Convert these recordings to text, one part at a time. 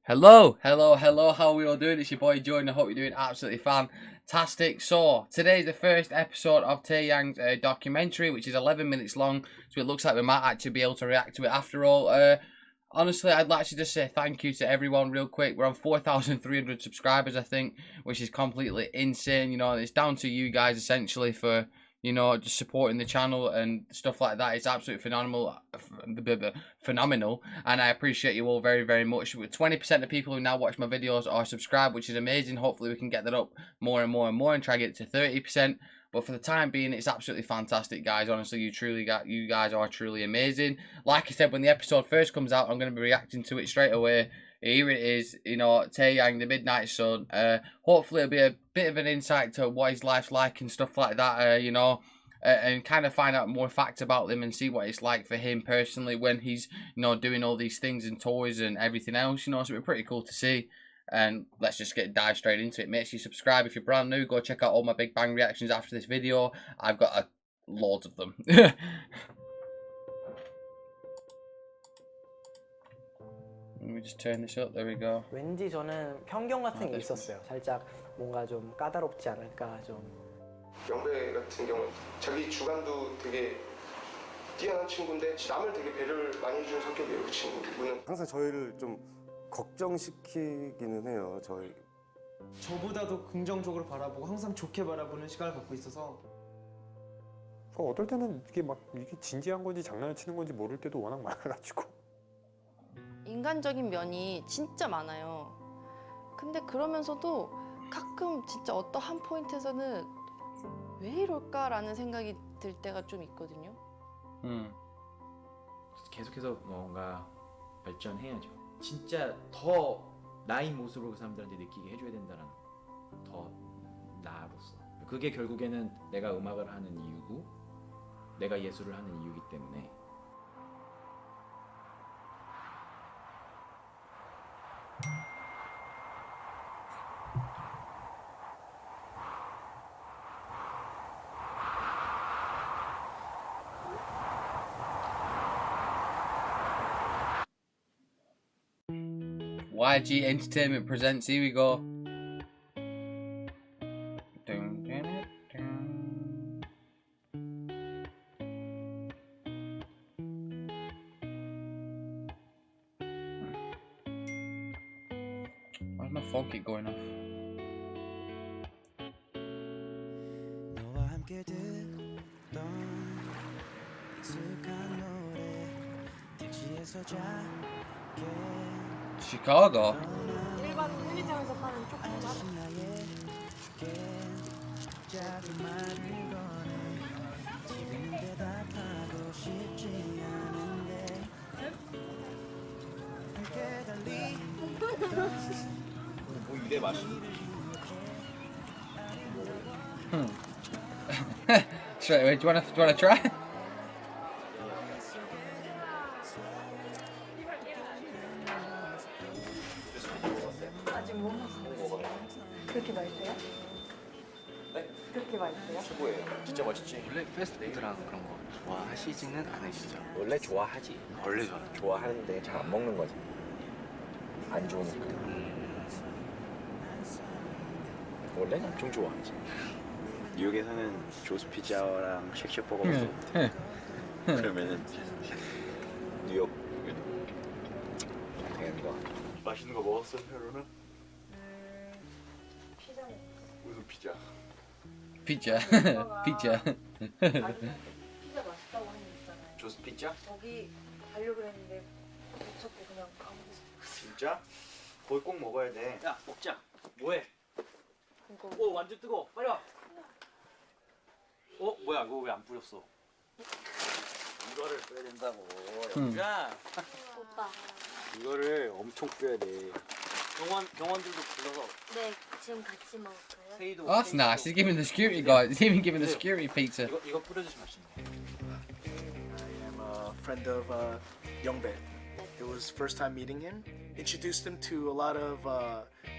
Hello, how are we all doing? It's your boy Jordan. I hope you're doing absolutely fantastic. So, today's the first episode of TAEYANG's documentary, which is 11 minutes long, so it looks like we might actually be able to react to it after all. Honestly, I'd like to just say thank you to everyone real quick. We're on 4,300 subscribers, I think, which is completely insane. You know, it's down to you guys, essentially, for just supporting the channel and stuff like that. It's absolutely phenomenal, and I appreciate you all very, very much. With 20% of people who now watch my videos are subscribed, which is amazing. Hopefully we can get that up more and more and more and try to get it to 30%. But for the time being, it's absolutely fantastic, guys. Honestly, you guys are truly amazing. Like I said, when the episode first comes out, I'm going to be reacting to it straight away. Here it is, TAEYANG, the Midnight Sun. Hopefully it'll be a bit of an insight to what his life's like and stuff like that, and kind of find out more facts about him and see what it's like for him personally when he's, doing all these things and tours and everything else, so it'll be pretty cool to see. And let's just dive straight into it. Make sure you subscribe if you're brand new. Go check out all my Big Bang reactions after this video. I've got loads of them. Let me just turn this up. There we go. 왠지 저는 편견 같은 게 있었어요. 살짝 뭔가 좀 까다롭지 않을까 좀. 영배 같은 경우는 자기 주관도 되게 뛰어난 친구인데 남을 되게 배려를 많이 해주는 성격이에요. 그 친구는 항상 저희를 좀 걱정시키기는 해요. 저보다도 긍정적으로 바라보고 항상 좋게 바라보는 시각을 갖고 있어서 어떨 때는 이게 진지한 건지 장난을 치는 건지 모를 때도 워낙 많아가지고. 인간적인 면이 진짜 많아요. 근데 그러면서도 가끔 진짜 어떠한 포인트에서는 왜 이럴까라는 생각이 들 때가 좀 있거든요. 계속해서 뭔가 발전해야죠. 진짜 더 나인 모습으로 그 사람들한테 느끼게 해줘야 된다는 더 나아로서. 그게 결국에는 내가 음악을 하는 이유고 내가 예술을 하는 이유이기 때문에. YG Entertainment presents. Here we go. Why's my phone keep going off? Chicago. 일반 편의점에서 파는 초코맛. 뭐 이래 맛있는 Straight away, do you wanna try? 아직 못 먹었어요. 그렇게 맛있어요? 네? 그렇게 맛있어요? 최고예요. 진짜 맛있지. 원래 패스트푸드랑 그런 거 좋아하시지는 않으시죠? 원래 좋아하지. 원래 좋아하는데 잘 안 먹는 거지. 안 좋으니까. 원래는 엄청 좋아하지. 뉴욕에서는 조스 피자랑 쉑쉑버거 먹고 그러면은 뉴욕 당연히 거. 맛있는 거 먹었어, 페루는? 피자 먹었어. 무슨 피자? Pizza. Pizza. 피자 맛있다고 하는 거 있잖아요. 조스 피자? 거기 가려고 했는데 붙잡고 그냥 아무데서 진짜? 거기 꼭 먹어야 돼. 야 먹자. 뭐해? 이거 오 완전 뜨거. 빨리 와. 뭐야 이거 왜 안 뿌렸어? 이거를 빼야 된다고. 야 오빠. 이거를 엄청 빼야 돼. 경원들도 불러서 네, 지금 같이 먹을까요? 세이도. Oh, that's nice. He's giving the security guy. He's even giving the security pizza. 이거 뿌려주시면 맛있네. I am a friend of Youngbae. It was first time meeting him. Introduced him to a lot of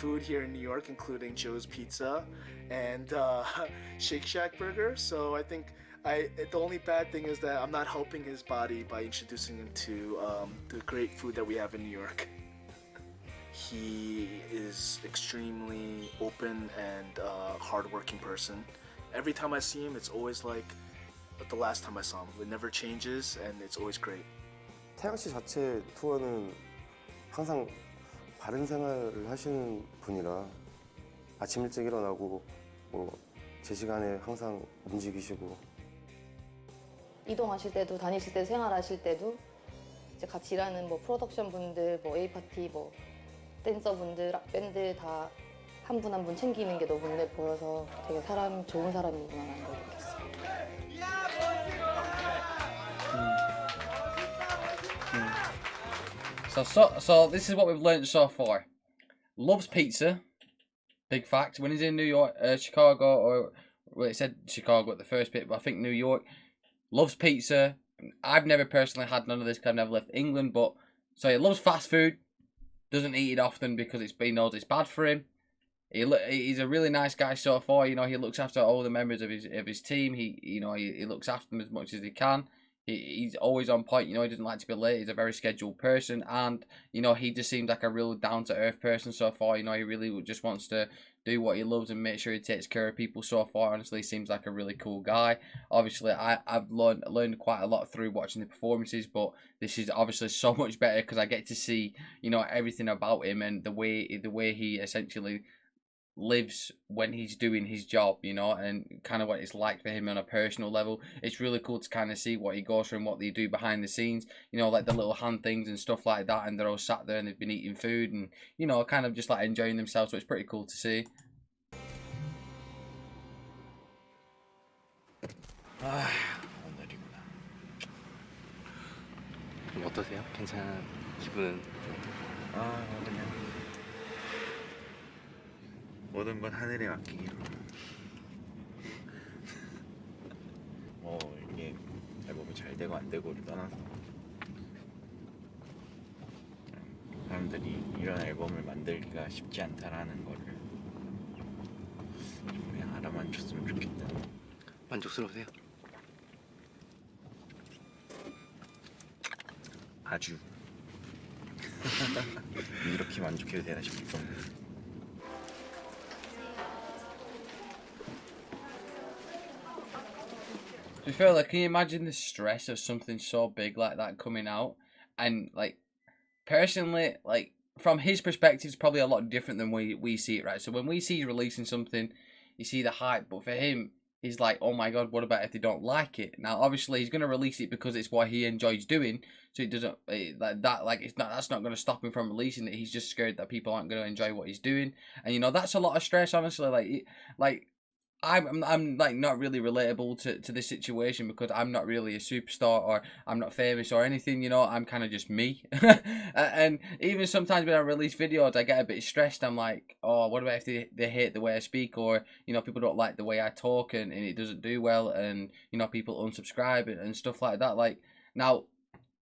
food here in New York, including Joe's Pizza and Shake Shack Burger. So I think the only bad thing is that I'm not helping his body by introducing him to the great food that we have in New York. He is extremely open and hardworking person. Every time I see him, it's always like the last time I saw him. It never changes, and it's always great. 태양 씨 자체 투어는 항상 바른 생활을 하시는 분이라 아침 일찍 일어나고 뭐 제 시간에 항상 움직이시고 이동하실 때도 다니실 때 생활하실 때도 이제 같이 일하는 뭐 프로덕션 분들, 뭐 A 파티, 뭐 댄서 분들, 밴드 다 한 분 한 분 챙기는 게 너무 눈에 보여서 되게 사람 좋은 사람이구나라는 걸 느꼈어요. So this is what we've learned so far. Loves pizza. Big fact. When he's in New York, Chicago, or well, it said Chicago at the first bit, but I think New York. Loves pizza. I've never personally had none of this because I've never left England, but so he loves fast food. Doesn't eat it often because he knows it's bad for him. He's a really nice guy so far. You know, he looks after all the members of his team. He looks after them as much as he can. He's always on point. You know, he doesn't like to be late. He's a very scheduled person, and you know, he just seems like a real down to earth person so far. You know, he really just wants to do what he loves and make sure he takes care of people so far. Honestly, he seems like a really cool guy. Obviously, I've learned quite a lot through watching the performances, but this is obviously so much better because I get to see, you know, everything about him and the way he essentially lives when he's doing his job, you know, and kind of what it's like for him on a personal level. It's really cool to kind of see what he goes through and what they do behind the scenes, you know, like the little hand things and stuff like that, and they're all sat there and they've been eating food and, you know, kind of just like enjoying themselves, so it's pretty cool to see. 오늘이구나. 좀 어떠세요? 괜찮은 기분은? 그냥 모든 건 하늘에 맡기기로. 뭐 이게 앨범이 잘 되고 안 되고를 떠나서 사람들이 이런 앨범을 만들기가 쉽지 않다라는 거를 좀 그냥 알아만 줬으면 좋겠다. 만족스러우세요? 아주 이렇게 만족해도 되나 싶을 정도. To be fair, like, can you imagine the stress of something so big like that coming out? And, like, personally, like, from his perspective, it's probably a lot different than we see it, right? So when we see he's releasing something, you see the hype, but for him, he's like, oh my god, what about if they don't like it? Now, obviously, he's going to release it because it's what he enjoys doing, so it doesn't, that's not going to stop him from releasing it. He's just scared that people aren't going to enjoy what he's doing, and, you know, that's a lot of stress, honestly, like, I'm like not really relatable to this situation because I'm not really a superstar or I'm not famous or anything, you know. I'm kind of just me. And even sometimes when I release videos, I get a bit stressed. I'm like, oh, what about if they hate the way I speak, or, you know, people don't like the way I talk and it doesn't do well, and, you know, people unsubscribe and stuff like that. Like, now,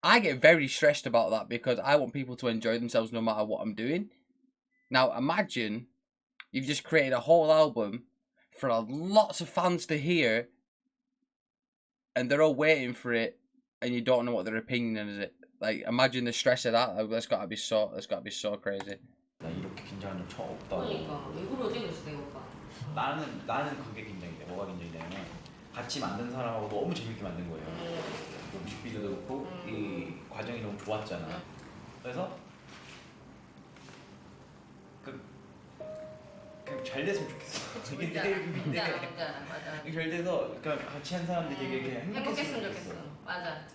I get very stressed about that because I want people to enjoy themselves no matter what I'm doing. Now, imagine you've just created a whole album for lots of fans to hear, and they're all waiting for it, and you don't know what their opinion is. It, like, imagine the stress of that. That's got to be so crazy. 나 이렇게 긴장한 적 처음 없다고. 그러니까 왜 그러지 그래서 내가 오빠. 나는 그게 긴장이 돼. 뭐가 긴장이 되냐면 같이 만든 사람하고 너무 재밌게 만든 거예요. 뮤직비디오도 그렇고 이 과정이 너무 좋았잖아. 그래서 그냥 잘 됐으면 좋겠어. 이게 내 꿈인데 맞아. 잘 돼서 그러니까 같이 한 사람들이 되게 이렇게 행복했으면 좋겠어. 맞아.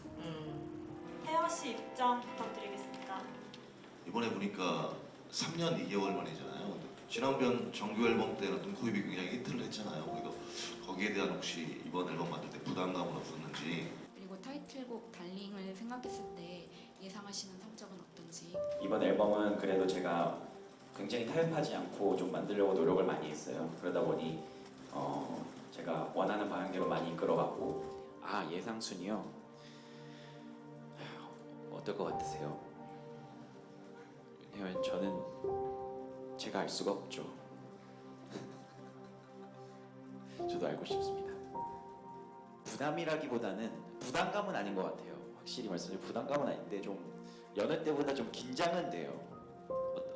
태영 씨 입장 부탁드리겠습니다. 이번에 보니까 3년 2개월 만이잖아요. 지난번 정규 앨범 때는 눈코입이 굉장히 히트를 했잖아요. 그래서 거기에 대한 혹시 이번 앨범 만들 때 부담감은 없었는지. 그리고 타이틀곡 달링을 생각했을 때 예상하시는 성적은 어떤지. 이번 앨범은 그래도 제가 굉장히 타협하지 않고 좀 만들려고 노력을 많이 했어요. 그러다 보니 제가 원하는 방향대로 많이 이끌어갔고. 예상 순위요? 어떨 것 같으세요? 왜냐면 저는 제가 알 수가 없죠. 저도 알고 싶습니다. 부담이라기보다는 부담감은 아닌 것 같아요. 확실히 말씀드리면 부담감은 아닌데 좀 여느 때보다 좀 긴장은 돼요.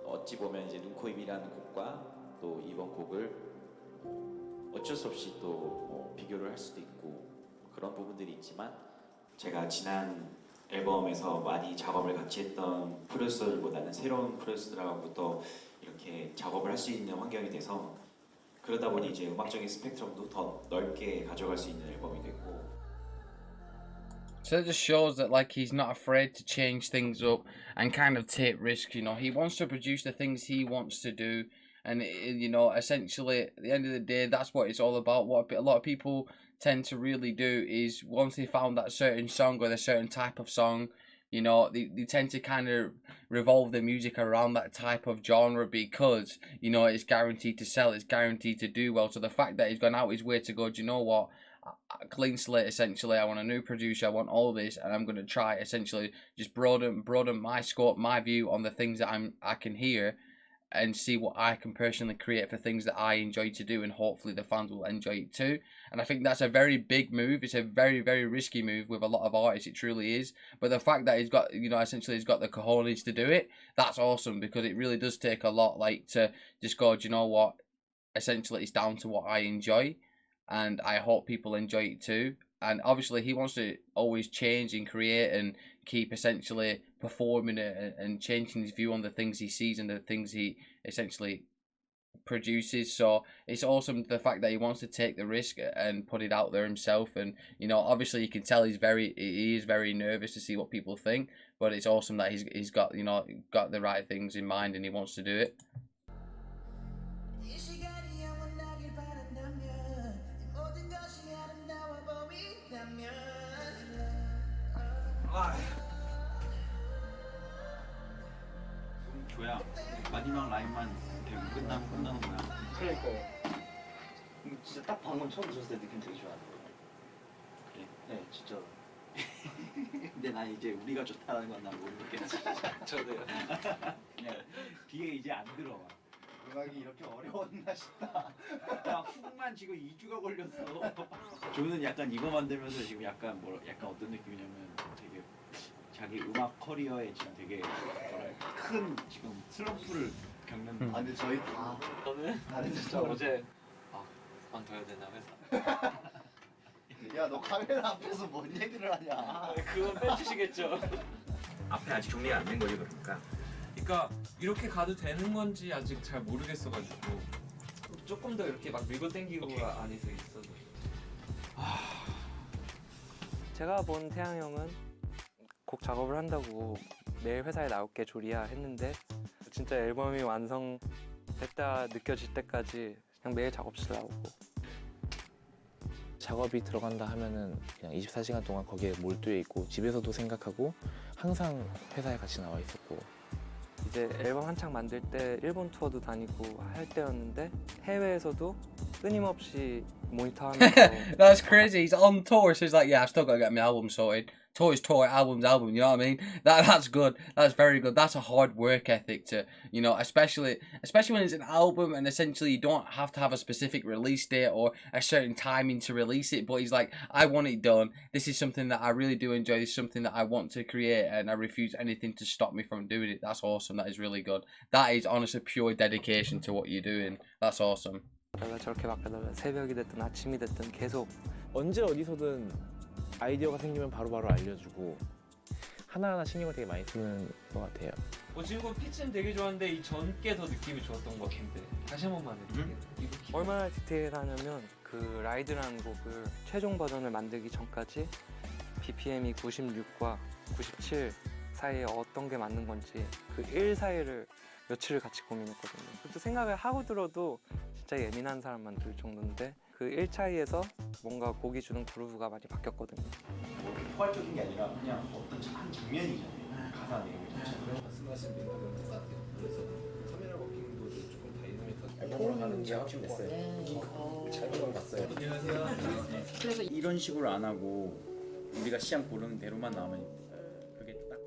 어찌 보면 이제 눈, 코, 입이라는 곡과 또 이번 곡을 어쩔 수 없이 또뭐 비교를 할 수도 있고 그런 부분들이 있지만 제가 지난 앨범에서 많이 작업을 같이 했던 프로듀서들보다는 새로운 프로듀서들하고부터 이렇게 작업을 할 수 있는 환경이 돼서 그러다 보니 이제 음악적인 스펙트럼도 더 넓게 가져갈 수 있는 앨범이 됐고. So it just shows that like he's not afraid to change things up and kind of take risks. You know, he wants to produce the things he wants to do, and you know, essentially at the end of the day, that's what it's all about. What a lot of people tend to really do is once they found that certain song or a certain type of song, you know, they tend to kind of revolve their music around that type of genre because, you know, it's guaranteed to sell, it's guaranteed to do well. So the fact that he's gone out his way to go, do you know what? Clean slate, essentially. I want a new producer, I want all this, and I'm going to try essentially just broaden my scope, my view on the things that I can hear, and see what I can personally create for things that I enjoy to do, and hopefully the fans will enjoy it too. And I think that's a very big move. It's a very, very risky move with a lot of artists, it truly is. But the fact that he's got, you know, essentially he's got the cojones to do it, that's awesome, because it really does take a lot, like, to just go, do you know what, essentially it's down to what I enjoy, and I hope people enjoy it too. And obviously he wants to always change and create and keep essentially performing it and changing his view on the things he sees and the things he essentially produces. So it's awesome the fact that he wants to take the risk and put it out there himself. And you know, obviously you can tell he is very nervous to see what people think, but it's awesome that he's got, you know, got the right things in mind and he wants to do it. 조야 마지막 라인만 되고 끝나면 끝나는 거야. 그러니까요. 진짜 딱 방금 처음 들었을 때 느낌 되게 좋았는데. 그래? 네, 진짜. 근데 난 이제 우리가 좋다는 건 난 모르겠지. 저도요. 그냥 뒤에 이제 안 들어와. 음악이 이렇게 어려웠나 싶다. 나 훅만 지금 2주가 걸렸어. 조는 약간 이거 만들면서 지금 약간 약간 어떤 느낌이냐면 되게 자기 음악 커리어에 지금 되게 뭐랄까 큰 지금 슬럼프를 겪는. 아 근데 저희 저는 진짜 어제 그만둬야 되나 회사. 야 너 카메라 앞에서 뭔 얘기를 하냐. 그건 빼주시겠죠. 앞에 아직 정리가 안 된 거지 그러니까. 그러니까 이렇게 가도 되는 건지 아직 잘 모르겠어가지고 조금 더 이렇게 막 밀고 당기고 안에서 있어도. 제가 본 태양 형은 곡 작업을 한다고 매일 회사에 나올게 조리야 했는데 진짜 앨범이 완성됐다 느껴질 때까지 그냥 매일 작업실 나오고. 작업이 들어간다 하면은 그냥 24시간 동안 거기에 몰두해 있고 집에서도 생각하고 항상 회사에 같이 나와 있었고. 이제 앨범 한창 만들 때 일본 투어도 다니고 할 때였는데 해외에서도 끊임없이 모니터하면서. That's crazy. He's on tour, so he's like, yeah, I've still got to get my album sorted. Tour's tour, album's album, you know what I mean? That's good. That's very good. That's a hard work ethic to, you know, especially when it's an album and essentially you don't have to have a specific release date or a certain timing to release it, but he's like, I want it done. This is something that I really do enjoy. This is something that I want to create and I refuse anything to stop me from doing it. That's awesome. That is really good. That is honestly pure dedication to what you're doing. That's awesome. 저렇게 바꿔달라. 새벽이 됐든 아침이 됐든 계속 언제 어디서든 아이디어가 생기면 바로바로 알려주고 하나하나 신경을 되게 많이 쓰는 것 같아요. 지금 피치는 되게 좋았는데 이 전께 더 느낌이 좋았던 것 같은데 다시 한 번만 해주세요. 얼마나 디테일하냐면 그 라이드라는 곡을 최종 버전을 만들기 전까지 BPM이 96과 97 사이에 어떤 게 맞는 건지 그 1 사이를 며칠을 같이 고민했거든요. 그것도 생각을 하고 들어도 진짜 예민한 사람만 들 정도인데 그 1 차이에서 뭔가 곡이 주는 그루브가 많이 바뀌었거든요. 뭐 포괄적인 게 아니라 그냥 어떤 한 장면이잖아요. 가사 내용이 자체가. 말씀하신 멘트랑 똑같아요. 그래서 카메라 워킹도 조금 다이나믹하게 앨범을 하는 지 훨씬 됐어요. 촬영을 봤어요. 안녕하세요. 그래서 이런 식으로 안 하고 우리가 시장 고르는 대로만 나오면 그게 딱.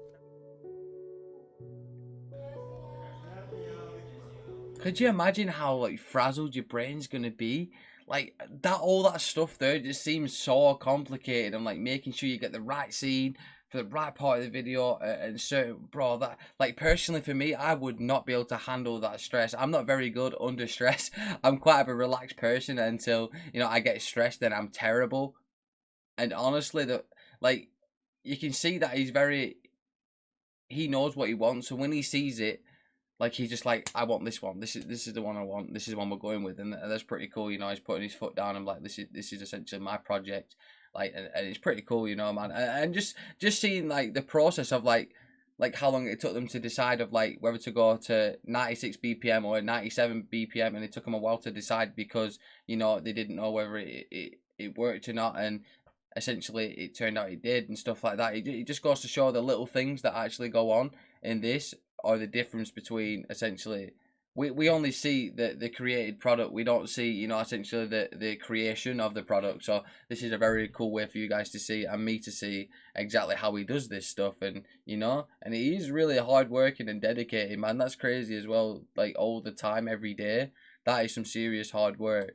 Could you imagine how like frazzled your brain's gonna be? Like all that stuff there just seems so complicated. And like making sure you get the right scene for the right part of the video, and so, bro, that, like, personally for me, I would not be able to handle that stress. I'm not very good under stress. I'm quite of a relaxed person until, you know, I get stressed, then I'm terrible. And honestly, like, you can see that he knows what he wants, so when he sees it, like, he's just like, I want this one. This is the one I want. This is the one we're going with, and that's pretty cool. You know, he's putting his foot down. I'm like, this is essentially my project. Like, and it's pretty cool, you know, man. And just seeing, like, the process of like how long it took them to decide of, like, whether to go to 96 BPM or 97 BPM, and it took them a while to decide because, you know, they didn't know whether it worked or not, and essentially it turned out it did and stuff like that. It just goes to show the little things that actually go on in this, or the difference between, essentially, we only see the created product. We don't see, you know, essentially the creation of the product. So this is a very cool way for you guys to see, and me to see exactly how he does this stuff. And, you know, and he is really hard working and dedicated, man. That's crazy as well. Like, all the time, every day. That is some serious hard work.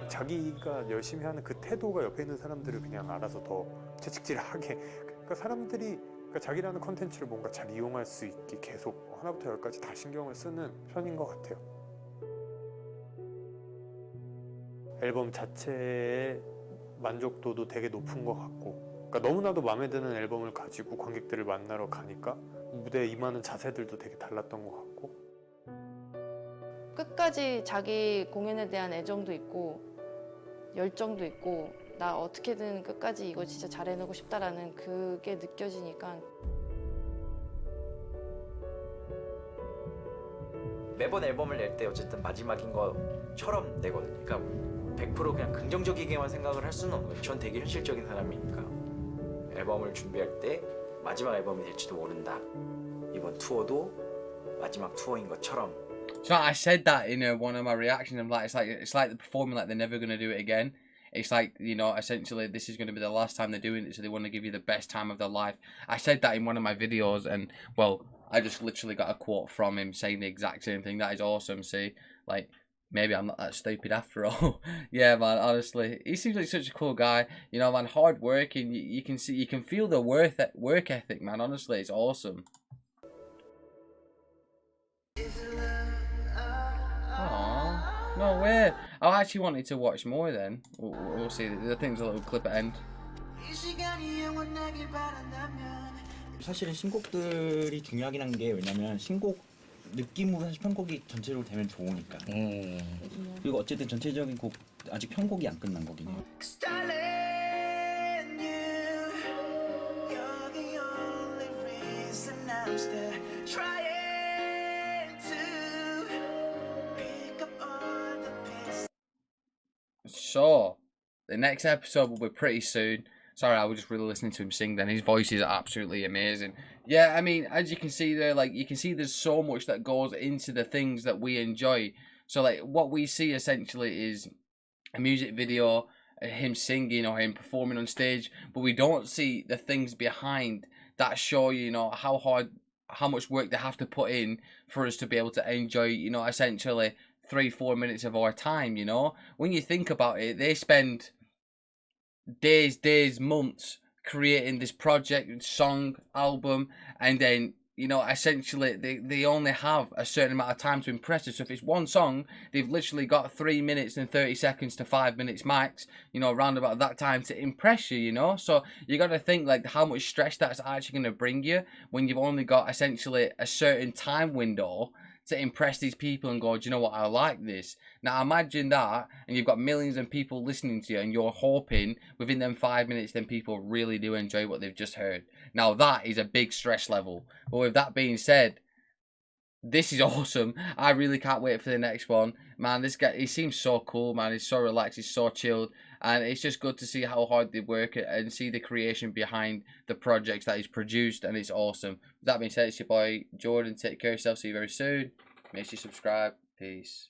자기가 열심히 하는 그 태도가 옆에 있는 사람들을 그냥 알아서 더 채찍질하게, 그러니까 사람들이, 그러니까 자기라는 컨텐츠를 뭔가 잘 이용할 수 있게 계속 하나부터 열까지 다 신경을 쓰는 편인 것 같아요. 앨범 자체의 만족도도 되게 높은 것 같고, 그러니까 너무나도 마음에 드는 앨범을 가지고 관객들을 만나러 가니까 무대에 임하는 자세들도 되게 달랐던 것 같고, 끝까지 자기 공연에 대한 애정도 있고 열정도 있고, 나 어떻게든 끝까지 이거 진짜 잘해내고 싶다라는 그게 느껴지니까. 매번 앨범을 낼 때 어쨌든 마지막인 것처럼 내거든요. 그러니까 100% 그냥 긍정적이게만 생각을 할 수는 없는 거예요. 전 되게 현실적인 사람이니까 앨범을 준비할 때 마지막 앨범이 될지도 모른다. 이번 투어도 마지막 투어인 것처럼. So I said that in one of my reactions. I'm like, it's like they're performing like they're never gonna do it again. It's like, you know, essentially this is gonna be the last time they're doing it, so they want to give you the best time of their life. I said that in one of my videos, and well, I just literally got a quote from him saying the exact same thing. That is awesome. See, like, maybe I'm not that stupid after all. Yeah, man. Honestly, he seems like such a cool guy. You know, man, hard working. You can see, you can feel the work ethic, man. Honestly, it's awesome. Aww, no way. I actually wanted to watch more then. We'll see. I think there's a little clip at end. 사실은 신곡들이 중요하긴 한 게, 왜냐면 신곡 느낌으로 사실 편곡이 전체적으로 되면 좋으니까. 그리고 어쨌든 전체적인 곡 아직 편곡이 안 끝난 거긴 해요. So, the next episode will be pretty soon. Sorry, I was just really listening to him sing then. His voice is absolutely amazing. Yeah, I mean, as you can see there, like, you can see there's so much that goes into the things that we enjoy. So, like, what we see essentially is a music video, him singing or him performing on stage, but we don't see the things behind that show, you know, how much work they have to put in for us to be able to enjoy, you know, essentially 3-4 minutes of our time, you know. When you think about it, they spend days, months creating this project, song, album, and then, you know, essentially they only have a certain amount of time to impress us. So if it's one song, they've literally got 3 minutes and 30 seconds to 5 minutes max, you know, around about that time to impress you, you know. So you got to think, like, how much stress that's actually going to bring you when you've only got essentially a certain time window to impress these people and go, do you know what, I like this. Now imagine that, and you've got millions of people listening to you, and you're hoping within them 5 minutes then people really do enjoy what they've just heard. Now that is a big stress level. But with that being said, this is awesome. I really can't wait for the next one. Man, this guy, he seems so cool, man. He's so relaxed, he's so chilled, and it's just good to see how hard they work and see the creation behind the projects that he's produced, and it's awesome. With that being said, it's your boy Jordan. Take care of yourself. See you very soon. Make sure you subscribe. Peace.